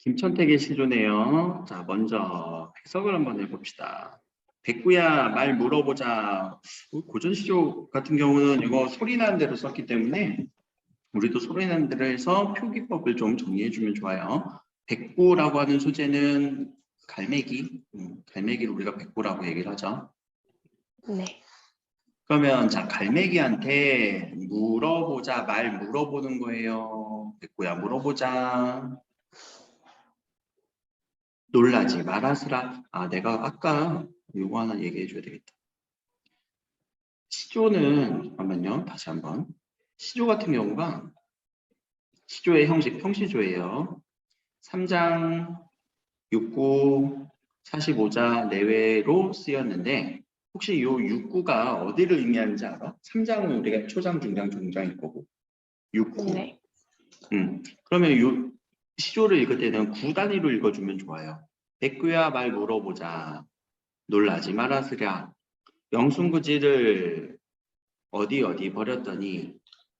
김천택의 시조네요. 자, 먼저 해석을 한번 해봅시다. 백구야, 말 물어보자. 고전 시조 같은 경우는 이거 소리 나는 대로 썼기 때문에 우리도 소리 나는 대로 해서 표기법을 좀 정리해주면 좋아요. 백구라고 하는 소재는 갈매기, 갈매기를 우리가 백구라고 얘기를 하죠. 네. 그러면 자, 갈매기한테 물어보자, 말 물어보는 거예요. 백구야, 물어보자. 놀라지 말아스라. 아, 내가 아까 요거 하나 얘기해 줘야 되겠다. 시조는, 잠깐만요. 다시 한번. 시조 같은 경우가 시조의 형식 평시조예요. 3장 6구 45자 내외로 쓰였는데 혹시 요 6구가 어디를 의미하는지 알아? 3장은 우리가 초장, 중장, 종장일 거고 6구. 네. 그러면 요 시조를 읽을 때는 9단위로 읽어주면 좋아요. 백구야 말 물어보자. 놀라지 말아스랴. 영순구지를 어디 버렸더니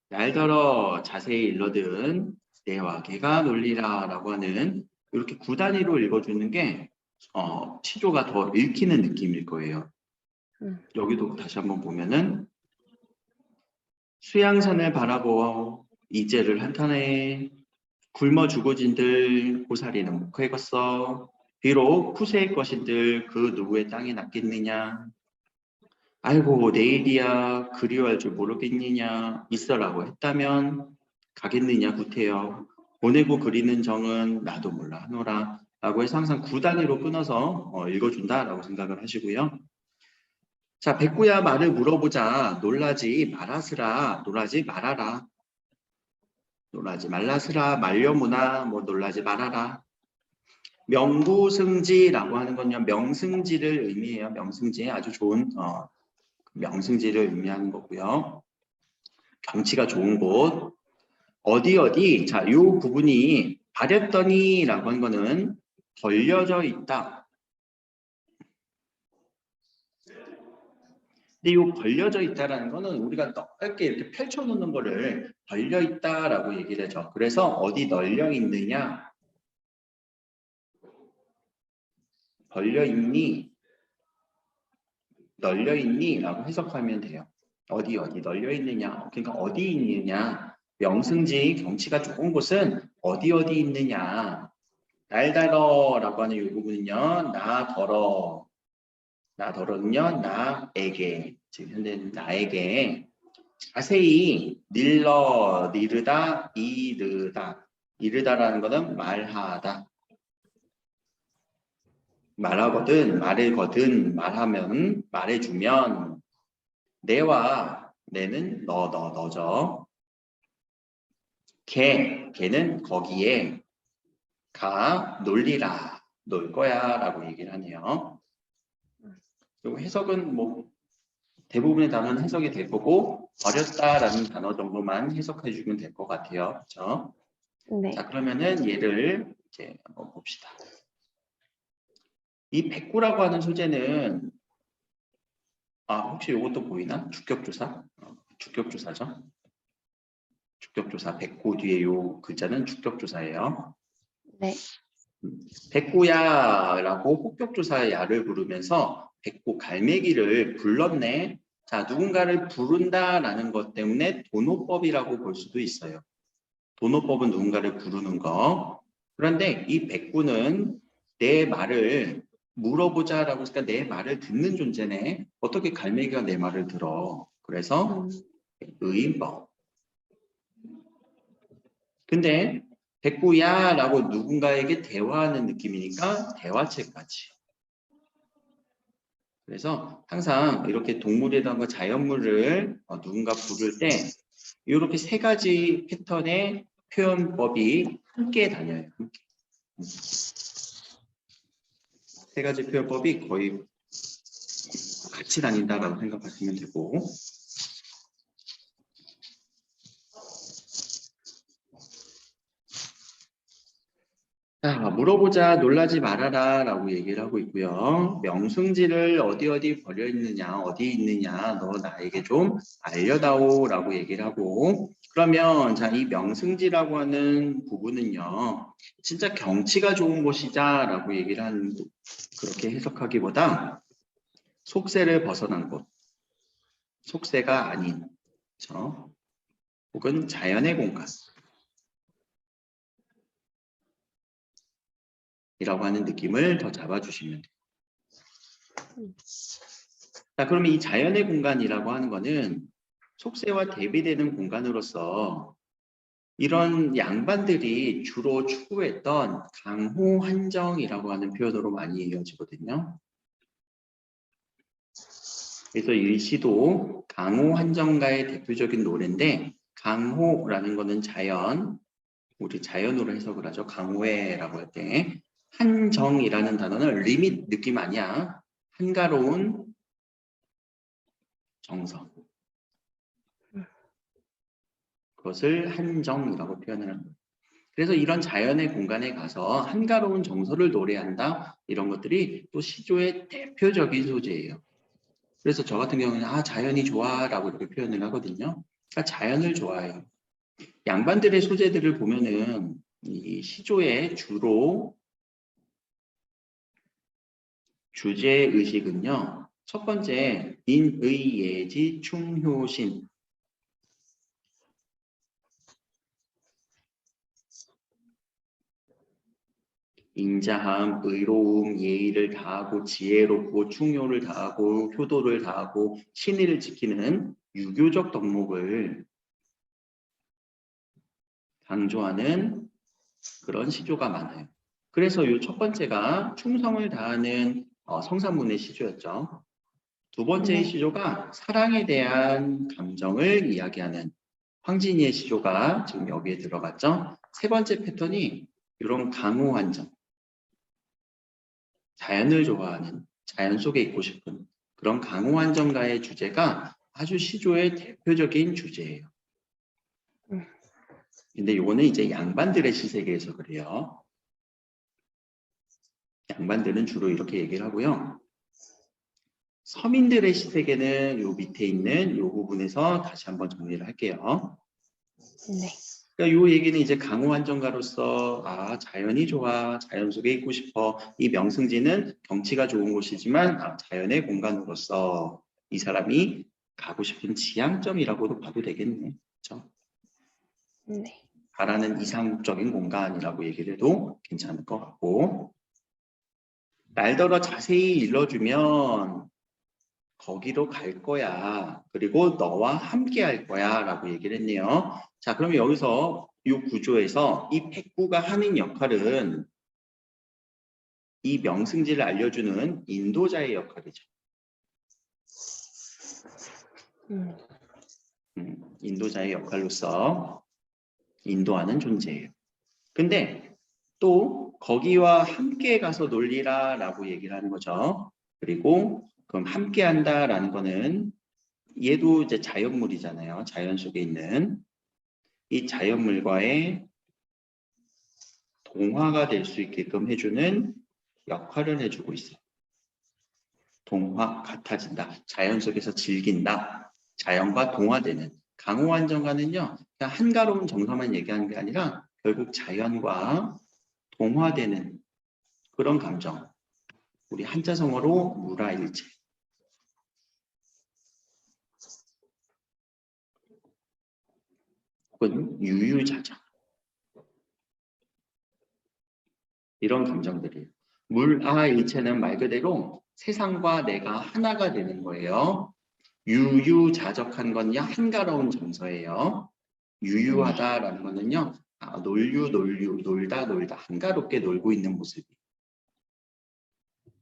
날더러 자세히 일러든 내와 개가 놀리라 라고 하는 이렇게 9단위로 읽어주는 게 시조가 더 읽히는 느낌일 거예요. 여기도 다시 한번 보면은 수양산을 바라보 이제를 한탄해 굶어 죽어진들 고사리는 못 캐겠어. 비록 푸세의 것인들 그 누구의 땅에 낫겠느냐. 아이고 내일이야 그리워할 줄 모르겠느냐. 있어라고 했다면 가겠느냐 구태여. 보내고 그리는 정은 나도 몰라 하노라 라고 해서 항상 9단위로 끊어서 읽어준다라고 생각을 하시고요. 자, 백구야 말을 물어보자. 놀라지 말아스라. 놀라지 말아라. 놀라지 말라스라. 말려무나 뭐 놀라지 말아라. 명부승지라고 하는 건요. 명승지를 의미해요. 명승지 아주 좋은 명승지를 의미하는 거고요. 경치가 좋은 곳. 어디 자, 이 부분이 가렸더니 라고 하는 거는 벌려져 있다. 근데 이 벌려져 있다라는 거는 우리가 넓게 이렇게 펼쳐놓는 거를 벌려 있다라고 얘기를 하죠. 그래서 어디 널려 있느냐, 벌려 있니, 널려 있니라고 해석하면 돼요. 어디 널려 있느냐, 그러니까 어디 있느냐. 명승지 경치가 좋은 곳은 어디 있느냐. 날달어라고 하는 이 부분은요, 나더러는요, 나에게, 지금 현재는 나에게 자세히 니르다, 이르다라는 것은 말하다. 말하거든, 말을 거든, 말하면, 말해주면, 내와 내는 너죠. 걔는 거기에 놀리라, 놀 거야 라고 얘기를 하네요. 그리고 해석은 뭐 대부분의 단어는 해석이 될 거고 버렸다라는 단어 정도만 해석해 주면 될 것 같아요. 그렇죠? 네. 자, 그러면은 얘를 이제 한번 봅시다. 이 백구라고 하는 소재는 혹시 이것도 보이나? 주격조사? 주격조사죠. 주격조사 백구 뒤에 요 글자는 주격조사예요. 네. 백구야라고 혹격조사의 야를 부르면서 백구 갈매기를 불렀네. 자, 누군가를 부른다라는 것 때문에 도노법이라고 볼 수도 있어요. 도노법은 누군가를 부르는 거. 그런데 이 백구는 내 말을 물어보자라고 했으니까 내 말을 듣는 존재네. 어떻게 갈매기가 내 말을 들어? 그래서 의인법. 근데 백구야라고 누군가에게 대화하는 느낌이니까 대화책까지. 그래서 항상 이렇게 동물이라든가 자연물을 누군가 부를 때 이렇게 세 가지 패턴의 표현법이 함께 다녀요. 함께. 세 가지 표현법이 거의 같이 다닌다라고 생각하시면 되고 자, 물어보자, 놀라지 말아라 라고 얘기를 하고 있고요. 명승지를 어디 버려 있느냐, 어디 있느냐, 너 나에게 좀 알려다오 라고 얘기를 하고, 그러면 자, 이 명승지라고 하는 부분은요, 진짜 경치가 좋은 곳이자 라고 얘기를 하는, 그렇게 해석하기보다 속세를 벗어난 곳, 속세가 아닌, 그렇죠? 혹은 자연의 공간 이라고 하는 느낌을 더 잡아주시면 돼요. 자, 그러면 이 자연의 공간이라고 하는 거는 속세와 대비되는 공간으로서 이런 양반들이 주로 추구했던 강호 한정이라고 하는 표현으로 많이 이어지거든요. 그래서 이 시도 강호 한정가의 대표적인 노래인데, 강호라는 거는 자연, 우리 자연으로 해석을 하죠. 강호회라고 할 때. 한정이라는 단어는 리밋 느낌 아니야. 한가로운 정서. 그것을 한정이라고 표현을 합니다. 그래서 이런 자연의 공간에 가서 한가로운 정서를 노래한다. 이런 것들이 또 시조의 대표적인 소재예요. 그래서 저 같은 경우는 자연이 좋아 라고 이렇게 표현을 하거든요. 그러니까 자연을 좋아해요. 양반들의 소재들을 보면은 이 시조의 주로 주제의식은요. 첫 번째 인의예지 충효신, 인자함, 의로움, 예의를 다하고 지혜롭고 충효를 다하고 효도를 다하고 신의를 지키는 유교적 덕목을 강조하는 그런 시조가 많아요. 그래서 이 첫 번째가 충성을 다하는 성산문의 시조였죠. 두 번째 시조가 사랑에 대한 감정을 이야기하는 황진이의 시조가 지금 여기에 들어갔죠. 세 번째 패턴이 이런 강호한정, 자연을 좋아하는, 자연 속에 있고 싶은 그런 강호한정가의 주제가 아주 시조의 대표적인 주제예요. 근데 요거는 이제 양반들의 시세계에서 그래요. 양반들은 주로 이렇게 얘기를 하고요. 서민들의 시세계는 요 밑에 있는 요 부분에서 다시 한번 정리를 할게요. 네. 그러니까 요 얘기는 이제 강호한정가로서 자연이 좋아, 자연 속에 있고 싶어. 이 명승지는 경치가 좋은 곳이지만 자연의 공간으로서 이 사람이 가고 싶은 지향점이라고도 봐도 되겠네. 그렇죠? 네. 바라는 이상적인 공간이라고 얘기를 해도 괜찮을 것 같고, 날더러 자세히 일러주면 거기로 갈 거야. 그리고 너와 함께 할 거야. 라고 얘기를 했네요. 자, 그러면 여기서 이 구조에서 이 백구가 하는 역할은 이 명승지를 알려주는 인도자의 역할이죠. 인도자의 역할로서 인도하는 존재예요. 근데 또 거기와 함께 가서 놀리라 라고 얘기를 하는 거죠. 그리고 그럼 함께 한다라는 거는 얘도 이제 자연물이잖아요. 자연 속에 있는 이 자연물과의 동화가 될 수 있게끔 해주는 역할을 해주고 있어요. 동화 같아진다. 자연 속에서 즐긴다. 자연과 동화되는. 강호한정가는요. 그냥 한가로운 정서만 얘기하는 게 아니라 결국 자연과 동화되는 그런 감정. 우리 한자성어로 무라일체. 혹은 유유자적. 이런 감정들이에요. 물아일체는 말 그대로 세상과 내가 하나가 되는 거예요. 유유자적한 건요, 한가로운 정서예요. 유유하다라는 거는요, 놀다 한가롭게 놀고 있는 모습.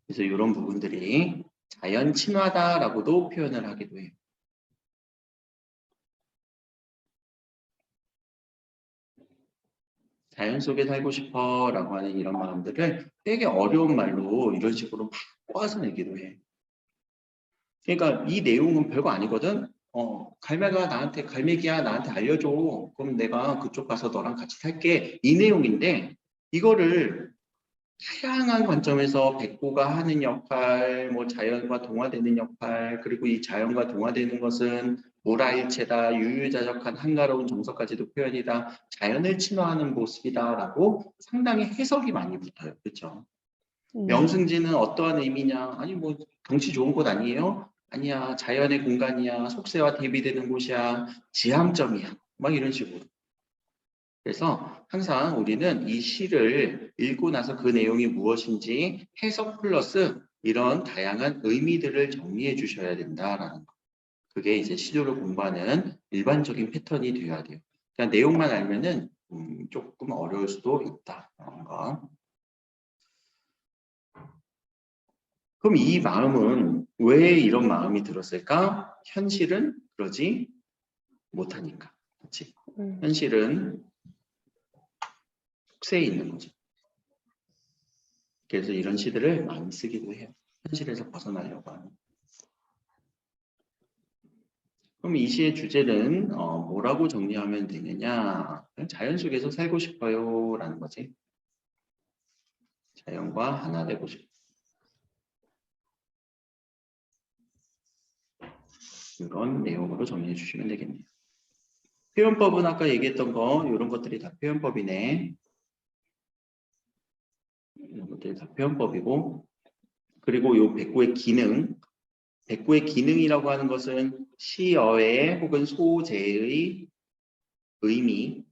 그래서 이런 부분들이 자연 친화다라고도 표현을 하기도 해요. 자연 속에 살고 싶어 라고 하는 이런 마음들을 되게 어려운 말로 이런 식으로 막 꼬아서 내기도 해. 그러니까 이 내용은 별거 아니거든. 갈매기야 나한테 알려줘. 그럼 내가 그쪽 가서 너랑 같이 살게. 이 내용인데 이거를 다양한 관점에서 백구가 하는 역할, 뭐 자연과 동화되는 역할, 그리고 이 자연과 동화되는 것은 모라일체다, 유유자적한 한가로운 정서까지도 표현이다, 자연을 친화하는 모습이다라고 상당히 해석이 많이 붙어요. 그렇죠? 네. 명승지는 어떠한 의미냐? 아니 뭐 경치 좋은 곳 아니에요? 아니야, 자연의 공간이야, 속세와 대비되는 곳이야, 지향점이야, 막 이런 식으로. 그래서 항상 우리는 이 시를 읽고 나서 그 내용이 무엇인지 해석 플러스 이런 다양한 의미들을 정리해 주셔야 된다라는 거. 그게 이제 시조를 공부하는 일반적인 패턴이 되어야 돼요. 그냥 내용만 알면은 조금 어려울 수도 있다라는 거. 그럼 이 마음은 왜 이런 마음이 들었을까? 현실은 그러지 못하니까. 그렇지? 현실은 속세에 있는 거죠. 그래서 이런 시들을 많이 쓰기도 해요. 현실에서 벗어나려고 하는. 그럼 이 시의 주제는 뭐라고 정리하면 되느냐? 그냥 자연 속에서 살고 싶어요 라는 거지. 자연과 하나 되고 싶어. 이런 내용으로 정리해 주시면 되겠네요. 표현법은 아까 얘기했던 거 이런 것들이 다 표현법이네. 이런 것들이 다 표현법이고, 그리고 요 백구의 기능, 백구의 기능이라고 하는 것은 시어의 혹은 소재의 의미,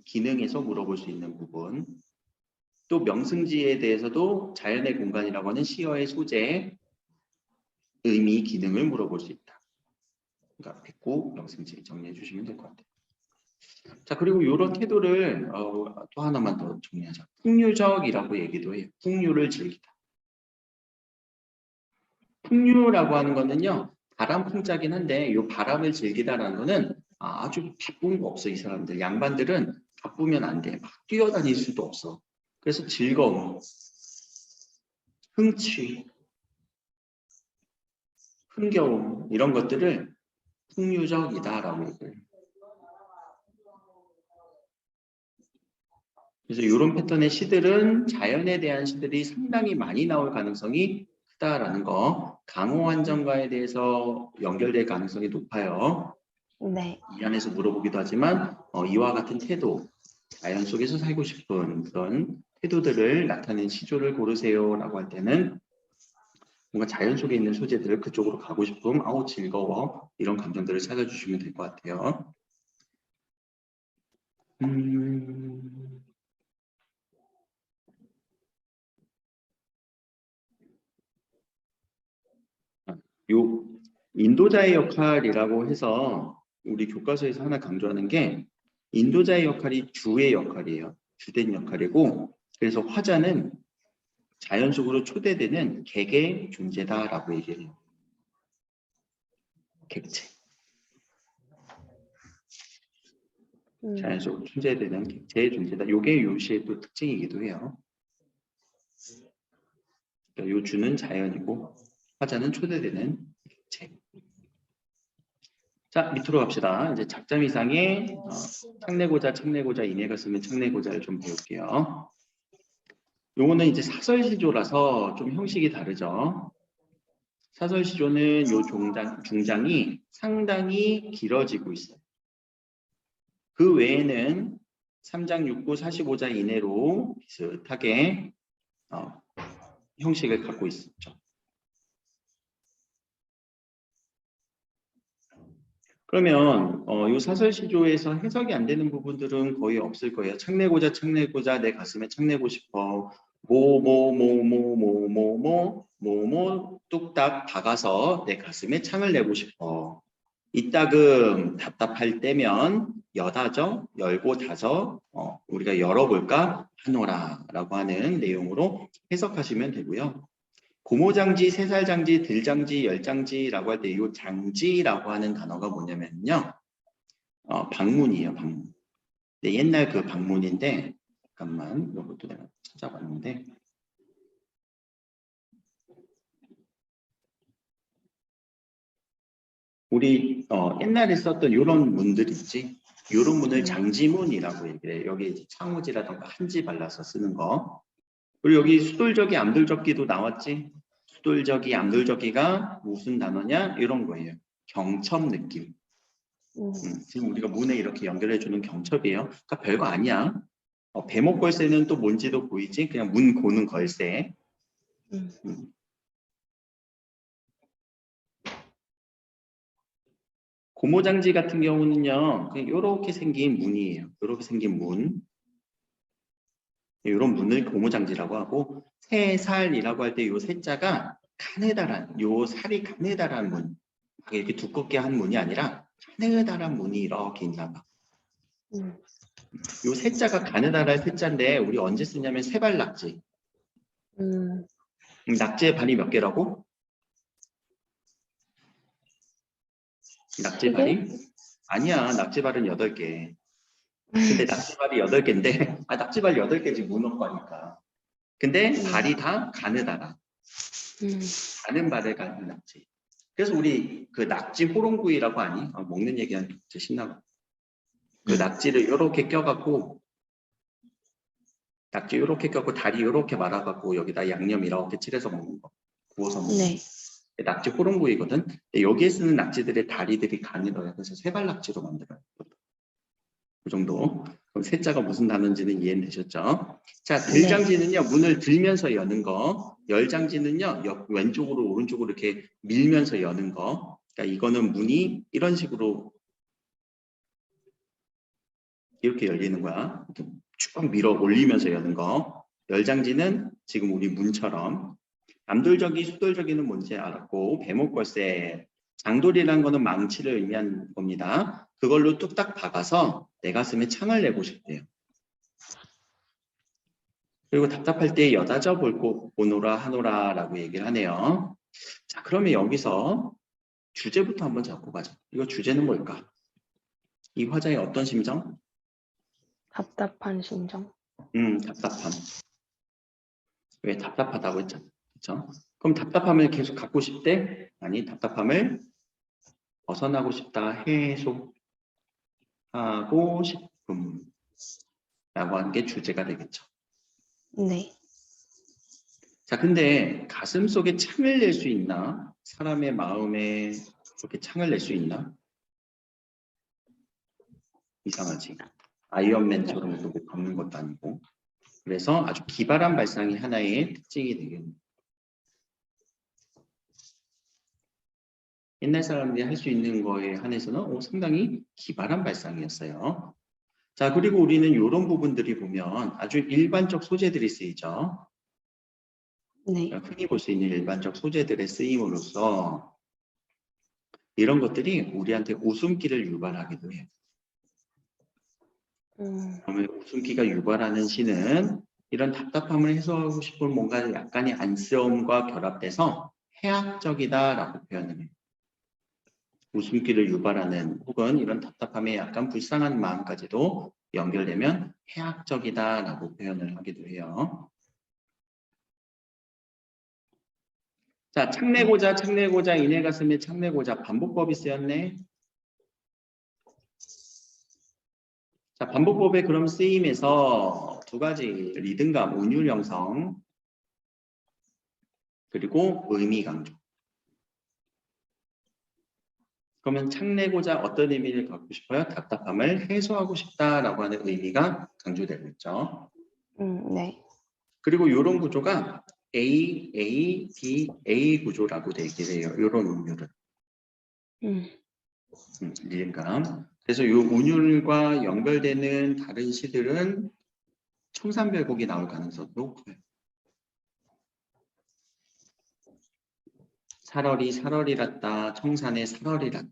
기능에서 물어볼 수 있는 부분, 또 명승지에 대해서도 자연의 공간이라고 하는 시어의 소재, 의미, 기능을 물어볼 수 있다. 그러니까 백구, 명승지 정리해 주시면 될 것 같아요. 자, 그리고 이런 태도를 또 하나만 더 정리하자. 풍류적이라고 얘기도 해요. 풍류를 즐기다. 풍류라고 하는 거는요, 바람 풍자긴 한데 이 바람을 즐기다라는 거는 아주 바쁜 거 없어. 이 사람들 양반들은 바쁘면 안 돼. 막 뛰어다닐 수도 없어. 그래서 즐거움, 흥취, 흥겨움 이런 것들을 풍류적이다라고 얘기해요. 그래서 이런 패턴의 시들은 자연에 대한 시들이 상당히 많이 나올 가능성이 크다라는 거. 강호 환정가에 대해서 연결될 가능성이 높아요. 네. 이 안에서 물어보기도 하지만 이와 같은 태도, 자연 속에서 살고 싶은 그런 태도들을 나타낸 시조를 고르세요라고 할 때는 뭔가 자연 속에 있는 소재들 그쪽으로 가고 싶음, 아우 즐거워 이런 감정들을 찾아주시면 될 것 같아요. 요 인도자의 역할이라고 해서 우리 교과서에서 하나 강조하는 게 인도자의 역할이 주의 역할이에요. 주된 역할이고 그래서 화자는 자연 속으로 초대되는 객의 존재다라고 얘기를 해요. 객체. 자연 속으로 초대되는 객체의 존재다. 요게 요시의 또 특징이기도 해요. 그러니까 요 주는 자연이고 화자는 초대되는 객체. 자, 밑으로 갑시다. 이제 작점 이상의 창내고자, 이내가 쓰면 창내고자를 좀 배울게요. 요거는 이제 사설시조라서 좀 형식이 다르죠. 사설시조는 요 중장이 상당히 길어지고 있어요. 그 외에는 3장 6구 45자 이내로 비슷하게 형식을 갖고 있었죠. 그러면 이 사설시조에서 해석이 안 되는 부분들은 거의 없을 거예요. 창내고자 내 가슴에 창내고 싶어. 뚝딱 박아서 내 가슴에 창을 내고 싶어. 이따금 답답할 때면 여다져, 열고 다져, 우리가 열어볼까 하노라라고 하는 내용으로 해석하시면 되고요. 고모장지, 세살장지, 들장지, 열장지라고 할 때 이 장지라고 하는 단어가 뭐냐면요. 방문이에요, 방문. 네, 옛날 그 방문인데, 잠깐만, 이것도 내가 찾아봤는데, 우리 옛날에 썼던 이런 문들 있지? 이런 문을 네. 장지문이라고 얘기를 해요. 여기 이제 창호지라던가 한지 발라서 쓰는 거. 그리고 여기 수돌저기, 암돌적기도 나왔지. 수돌저기, 암돌적기가 무슨 단어냐? 이런 거예요. 경첩 느낌. 지금 우리가 문에 이렇게 연결해주는 경첩이에요. 그러니까 별거 아니야. 배목걸쇠는 또 뭔지도 보이지? 그냥 문 고는 걸쇠. 음. 고무장지 같은 경우는요, 그냥 이렇게 생긴 문이에요. 이렇게 생긴 문. 이런 문을 고무장지라고 하고, 새살이라고 할 때 이 새자가 가느다란, 요 살이 가느다란 문. 이렇게 두껍게 한 문이 아니라 가느다란 문이 이렇게 있나 봐. 요 새자가 가느다란 새자인데 우리 언제 쓰냐면 세발 낙지. 낙지의 발이 몇 개라고? 낙지 발이? 아니야. 낙지 발은 8개. 근데 낙지 발이 8개인데 낙지 발 8개지 문어과니까. 근데 발이 다 가느다라. 가는 발을 가는 낙지. 그래서 우리 그 낙지 호롱구이라고 하니? 먹는 얘기하니까 진짜 신나고. 그 낙지를 이렇게 껴갖고 낙지 이렇게 껴갖고 다리 이렇게 말아갖고 여기다 양념 이렇게 칠해서 먹는 거. 구워서 먹는 거. 낙지 호롱구이거든. 근데 여기에 쓰는 낙지들의 다리들이 가늘어요. 그래서 세발 낙지로 만들어요. 그 정도. 그럼 세자가 무슨 단어인지는 이해되셨죠? 자, 들장지는요, 문을 들면서 여는 거. 열장지는요, 왼쪽으로 오른쪽으로 이렇게 밀면서 여는 거. 그러니까 이거는 문이 이런 식으로 이렇게 열리는 거야. 이렇게 쭉 밀어 올리면서 여는 거. 열장지는 지금 우리 문처럼. 암돌저기, 수돌저기는 뭔지 알았고, 배목걸쇠, 장돌이라는 거는 망치를 의미하는 겁니다. 그걸로 뚝딱 박아서 내 가슴에 창을 내고 싶대요. 그리고 답답할 때 여다져 보노라 하노라라고 얘기를 하네요. 자, 그러면 여기서 주제부터 한번 잡고 가자. 이거 주제는 뭘까? 이 화자의 어떤 심정? 답답한 심정. 답답함. 왜 답답하다고 했잖아. 그렇죠? 그럼 답답함을 계속 갖고 싶대? 아니, 답답함을 벗어나고 싶다. 해소하고 싶음. 라고 하는 게 주제가 되겠죠. 네. 자, 근데 가슴 속에 창을 낼 수 있나? 사람의 마음에 그렇게 창을 낼 수 있나? 이상하지. 아이언맨처럼 누구 걷는 것도 아니고. 그래서 아주 기발한 발상이 하나의 특징이 되겠네요. 옛날 사람들이 할 수 있는 거에 한해서는 상당히 기발한 발상이었어요. 자, 그리고 우리는 이런 부분들이 보면 아주 일반적 소재들이 쓰이죠. 네. 흔히 볼 수 있는 일반적 소재들의 쓰임으로써 이런 것들이 우리한테 웃음기를 유발하기도 해요. 그러면 웃음기가 유발하는 시는 이런 답답함을 해소하고 싶은 뭔가 약간의 안쓰러움과 결합돼서 해학적이다라고 표현을 해요. 웃음기를 유발하는 혹은 이런 답답함에 약간 불쌍한 마음까지도 연결되면 해학적이다라고 표현을 하기도 해요. 자, 창내고자, 이내 가슴에 창내고자 반복법이 쓰였네. 자, 반복법의 그럼 쓰임에서 두 가지 리듬감, 운율 형성, 그리고 의미 강조. 그러면 창내고자 어떤 의미를 갖고 싶어요? 답답함을 해소하고 싶다라고 하는 의미가 강조되고 있죠. 네. 그리고 이런 구조가 A, B, A 구조라고 되어 해요. 이런 운율은. 리듬감. 그래서 이 운율과 연결되는 다른 시들은 청산별곡이 나올 가능성이 높아요. 살얼이랐다. 청산의 살얼이랐다.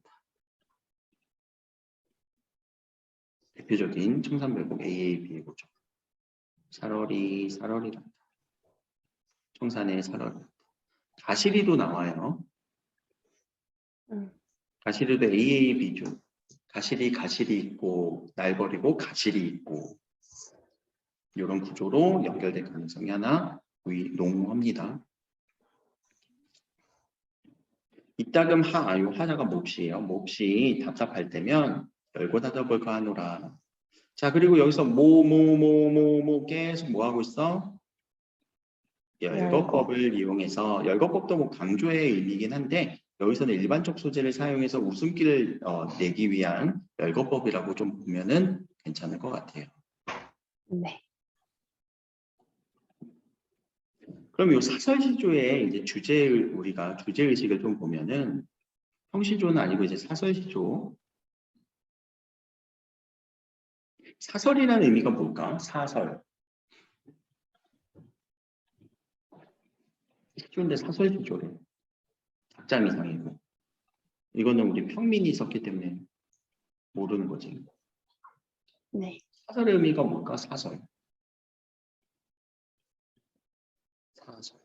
대표적인 청산별곡 AAB의 구조. 살얼이랐다. 청산의 살얼이랐다. 가시리도 나와요. 가시리도 AAB죠. 가시리 있고 날 버리고 가시리 있고 이런 구조로 연결될 가능성이 하나 농후합니다. 이따금 요 하자가 몹시예요. 몹시 답답할 때면 열고 닫아볼까 하노라. 자, 그리고 여기서 계속 뭐 하고 있어? 열거법을 이용해서, 열거법도 뭐 강조의 의미이긴 한데 여기서는 일반적 소재를 사용해서 웃음기를 내기 위한 열거법이라고 좀 보면은 괜찮을 것 같아요. 네. 그럼 이 사설시조의 이제 우리가 주제의식을 좀 보면은 형시조는 아니고 이제 사설시조. 사설이라는 의미가 뭘까? 사설. 시조인데 사설시조래. 작자 이상이고. 이거는 우리 평민이 있었기 때문에 모르는 거지. 네. 사설의 의미가 뭘까? 사설. 사설.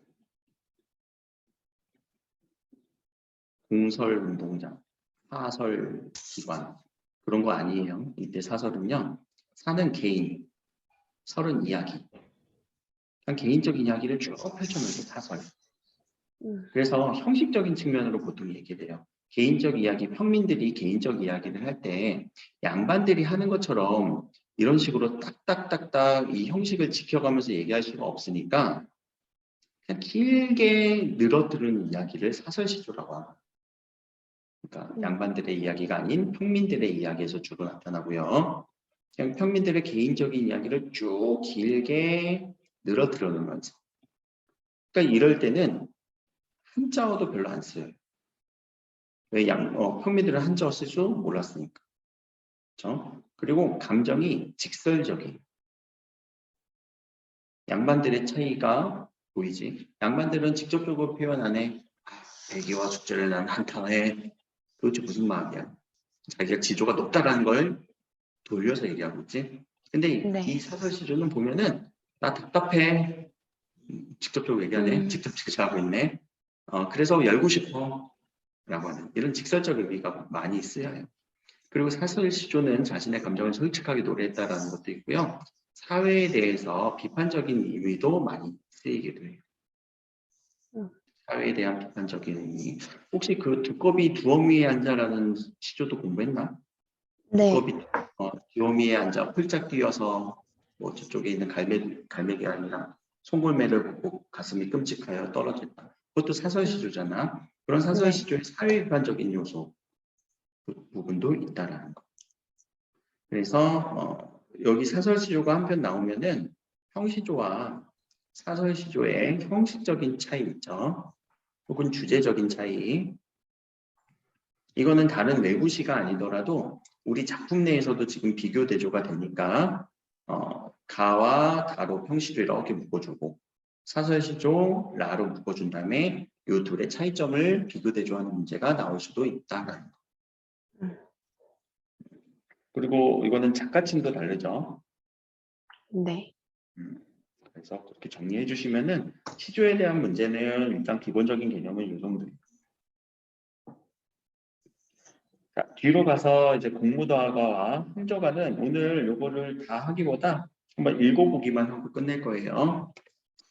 공설운동장, 사설기관 그런 거 아니에요. 이때 사설은요. 사는 개인, 설은 이야기. 그냥 개인적인 이야기를 쭉 펼쳐놓는 게 사설. 그래서 형식적인 측면으로 보통 얘기를 해요. 개인적 이야기, 평민들이 개인적 이야기를 할 때 양반들이 하는 것처럼 이런 식으로 딱딱딱딱 이 형식을 지켜가면서 얘기할 수가 없으니까 그냥 길게 늘어뜨리는 이야기를 사설시조라고 합니다. 그러니까 양반들의 이야기가 아닌 평민들의 이야기에서 주로 나타나고요. 그냥 평민들의 개인적인 이야기를 쭉 길게 늘어뜨려놓으면서. 그러니까 이럴 때는 한자어도 별로 안 써요. 왜 평민들은 한자어 쓸 줄 몰랐으니까. 그렇죠? 그리고 감정이 직설적이에요. 양반들의 차이가 보이지. 양반들은 직접적으로 표현 안 해. 애기와 축제를 난 한탄해. 도대체 무슨 마음이야? 자기가 지조가 높다라는 걸 돌려서 얘기하고 있지. 근데 네. 이 사설시조는 보면은 나 답답해. 직접적으로 얘기하네. 직접 지적하고 있네. 그래서 열고 싶어. 라고 하는 이런 직설적 의미가 많이 쓰여요. 그리고 사설시조는 자신의 감정을 솔직하게 노래했다라는 것도 있고요. 사회에 대해서 비판적인 의미도 많이 쓰이기도 해요. 사회에 대한 비판적인 의미. 혹시 그 두꺼비 두엄 위에 앉아라는 시조도 공부했나? 네. 두꺼비 두엄 위에 앉아 폴짝 뛰어서 뭐 저쪽에 있는 갈매기 아니라 송골매를 보고 가슴이 끔찍하여 떨어졌다. 그것도 사설시조잖아. 그런 사설시조의 사회 비판적인 요소 부분도 있다라는 거. 그래서 여기 사설시조가 한편 나오면은 형시조와 사설시조의 형식적인 차이 있죠. 혹은 주제적인 차이. 이거는 다른 외부시가 아니더라도 우리 작품 내에서도 지금 비교 대조가 되니까 가와 가로 형시조 이렇게 묶어주고 사설시조 라로 묶어준 다음에 이 둘의 차이점을 비교 대조하는 문제가 나올 수도 있다라는 거. 그리고 이거는 작가층도 다르죠. 네. 그래서 그렇게 정리해 주시면은 시조에 대한 문제는 일단 기본적인 개념은 이 정도예요. 자, 뒤로 가서 이제 공무더하가와 흥저가는 오늘 요거를 다 하기보다 한번 읽어보기만 하고 끝낼 거예요.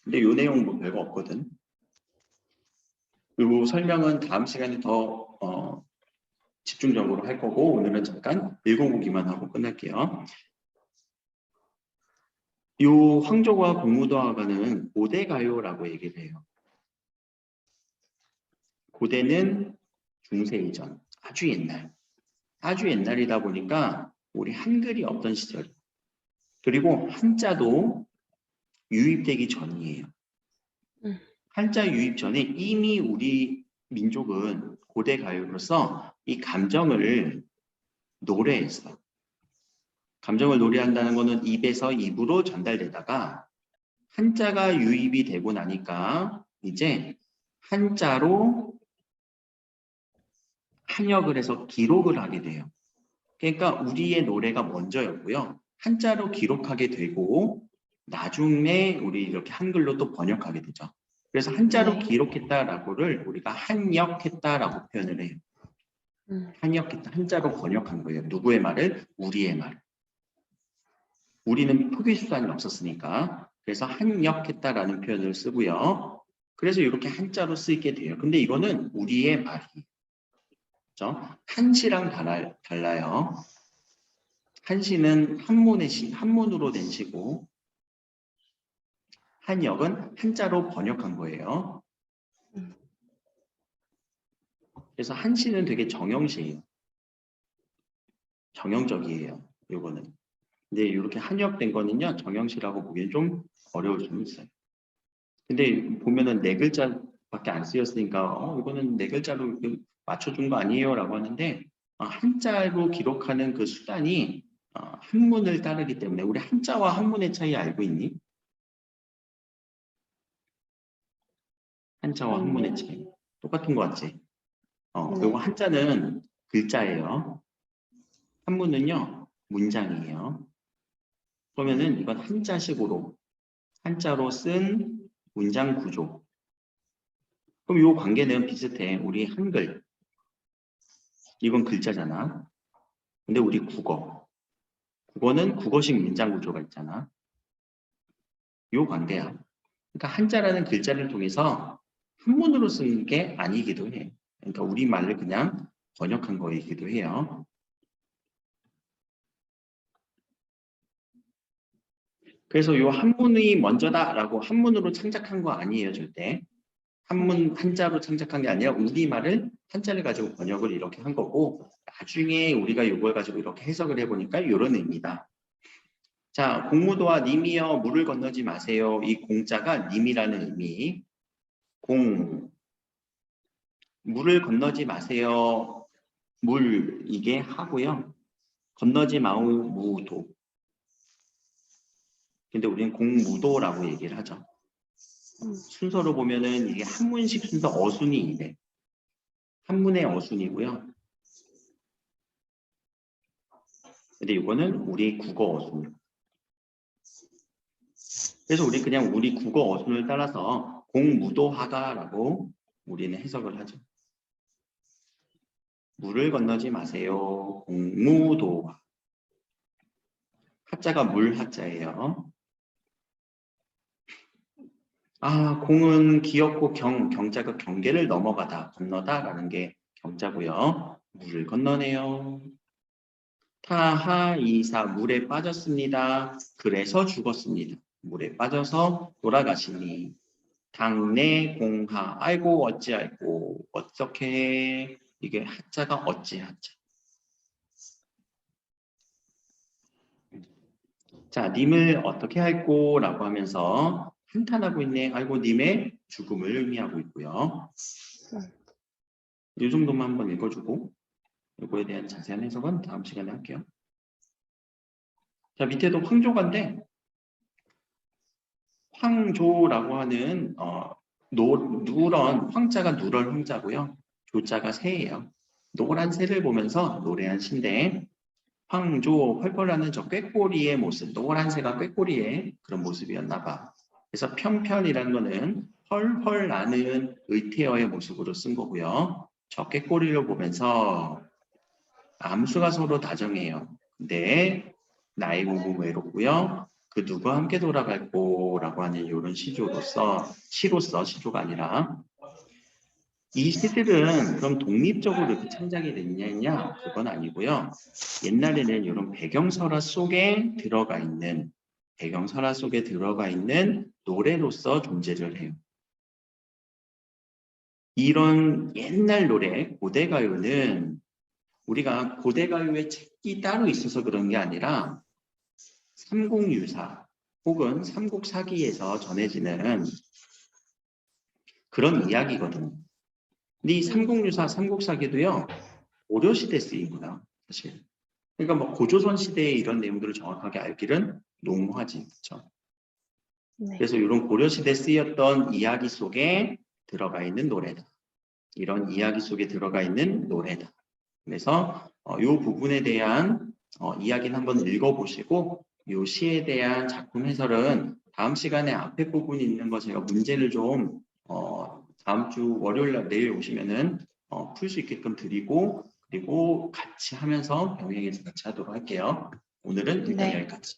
근데 요 내용 뭐 별거 없거든. 요 설명은 다음 시간에 더 집중적으로 할 거고 오늘은 잠깐 읽어보기만 하고 끝낼게요. 요 황조와 공무더하가는 고대가요라고 얘기를 해요. 고대는 중세 이전, 아주 옛날이다 보니까 우리 한글이 없던 시절, 그리고 한자도 유입되기 전이에요. 한자 유입 전에 이미 우리 민족은 고대 가요로서 이 감정을 노래했어. 감정을 노래한다는 것은 입에서 입으로 전달되다가 한자가 유입이 되고 나니까 이제 한자로 한역을 해서 기록을 하게 돼요. 그러니까 우리의 노래가 먼저였고요. 한자로 기록하게 되고 나중에 우리 이렇게 한글로 또 번역하게 되죠. 그래서 한자로 기록했다라고를 우리가 한역했다라고 표현을 해요. 한역했다, 한자로 번역한 거예요. 누구의 말을? 우리의 말. 우리는 표기수단이 없었으니까. 그래서 한역했다라는 표현을 쓰고요. 그래서 이렇게 한자로 쓰이게 돼요. 근데 이거는 우리의 말이에요. 그렇죠? 한시랑 달라요. 한시는 한문으로 된 시고 한역은 한자로 번역한 거예요. 그래서 한시는 되게 정형시예요. 정형적이에요. 요거는. 근데 이렇게 한역된 거는요. 정형시라고 보기엔 좀 어려울 수 있어요. 근데 보면은 네 글자밖에 안 쓰였으니까 이거는 네 글자로 맞춰준 거 아니에요? 라고 하는데 한자로 기록하는 그 수단이 한문을 따르기 때문에 우리 한자와 한문의 차이 알고 있니? 한자와 한문의 차이. 똑같은 거 같지? 네. 요거 한자는 글자예요. 한문은요, 문장이에요. 그러면은 이건 한자로 쓴 문장 구조. 그럼 요 관계는 비슷해. 우리 한글. 이건 글자잖아. 근데 우리 국어는 국어식 문장 구조가 있잖아. 요 관계야. 그러니까 한자라는 글자를 통해서 한문으로 쓴 게 아니기도 해. 그러니까 우리말을 그냥 번역한 거이기도 해요. 그래서 요 한문이 먼저다라고 한문으로 창작한 거 아니에요, 절대. 한자로 창작한 게 아니라 우리말을 한자를 가지고 번역을 이렇게 한 거고 나중에 우리가 이걸 가지고 이렇게 해석을 해보니까 이런 의미다. 자, 공무도와 님이여 물을 건너지 마세요. 이 공자가 님이라는 의미. 물을 건너지 마세요. 물 이게 하고요. 건너지 마우 무도. 근데 우리는 공무도라고 얘기를 하죠. 순서로 보면은 이게 한문식 순서 어순이 있네. 한문의 어순이고요. 근데 이거는 우리 국어 어순. 그래서 우리 그냥 우리 국어 어순을 따라서 공무도하가라고 우리는 해석을 하죠. 물을 건너지 마세요. 공무도하. 하자가 물 하자예요. 공은 기었고 경자가 경계를 넘어가다, 건너다라는 게 경자고요. 물을 건너네요. 타하이사 물에 빠졌습니다. 그래서 죽었습니다. 물에 빠져서 돌아가시니. 당내 공하 아이고 어찌알고 어떻게 이게 하자가 어찌하자. 자, 님을 어떻게 할꼬 라고 하면서 한탄하고 있네. 아이고 님의 죽음을 의미하고 있고요. 이 정도만 한번 읽어주고 이거에 대한 자세한 해석은 다음 시간에 할게요. 자, 밑에도 황조가인데 황조라고 하는 누런 황자가 누럴 황자고요. 조자가 새예요. 노란 새를 보면서 노래한 시인데 황조 펄펄하는 저 꾀꼬리의 모습, 노란 새가 꾀꼬리의 그런 모습이었나 봐. 그래서 편편이라는 거는 펄펄 나는 의태어의 모습으로 쓴 거고요. 저 꾀꼬리를 보면서 암수가 서로 다정해요. 근데 나의 몸은 외롭고요. 그 누구와 함께 돌아갈 거라고 하는 이런 시조가 아니라 이 시들은 그럼 독립적으로 이렇게 창작이 됐냐? 그건 아니고요. 옛날에는 이런 배경설화 속에 들어가 있는 노래로서 존재를 해요. 이런 옛날 노래, 고대가요는 우리가 고대가요의 책이 따로 있어서 그런 게 아니라 삼국유사 혹은 삼국사기에서 전해지는 그런 이야기거든요. 근데 이 삼국유사, 삼국사기도요, 고려시대 쓰인 거야, 사실. 그러니까 뭐 고조선 시대의 이런 내용들을 정확하게 알기는 농후하지, 그렇죠? 네. 그래서 이런 고려시대 쓰였던 이야기 속에 들어가 있는 노래다. 이런 이야기 속에 들어가 있는 노래다. 그래서 이 부분에 대한 이야기는 한번 읽어보시고 이 시에 대한 작품 해설은 다음 시간에 앞에 부분이 있는 거 제가 문제를 좀 다음 주 월요일 날 내일 오시면은 풀 수 있게끔 드리고 그리고 같이 하면서 병행해서 같이 하도록 할게요. 오늘은 일단 네. 여기까지.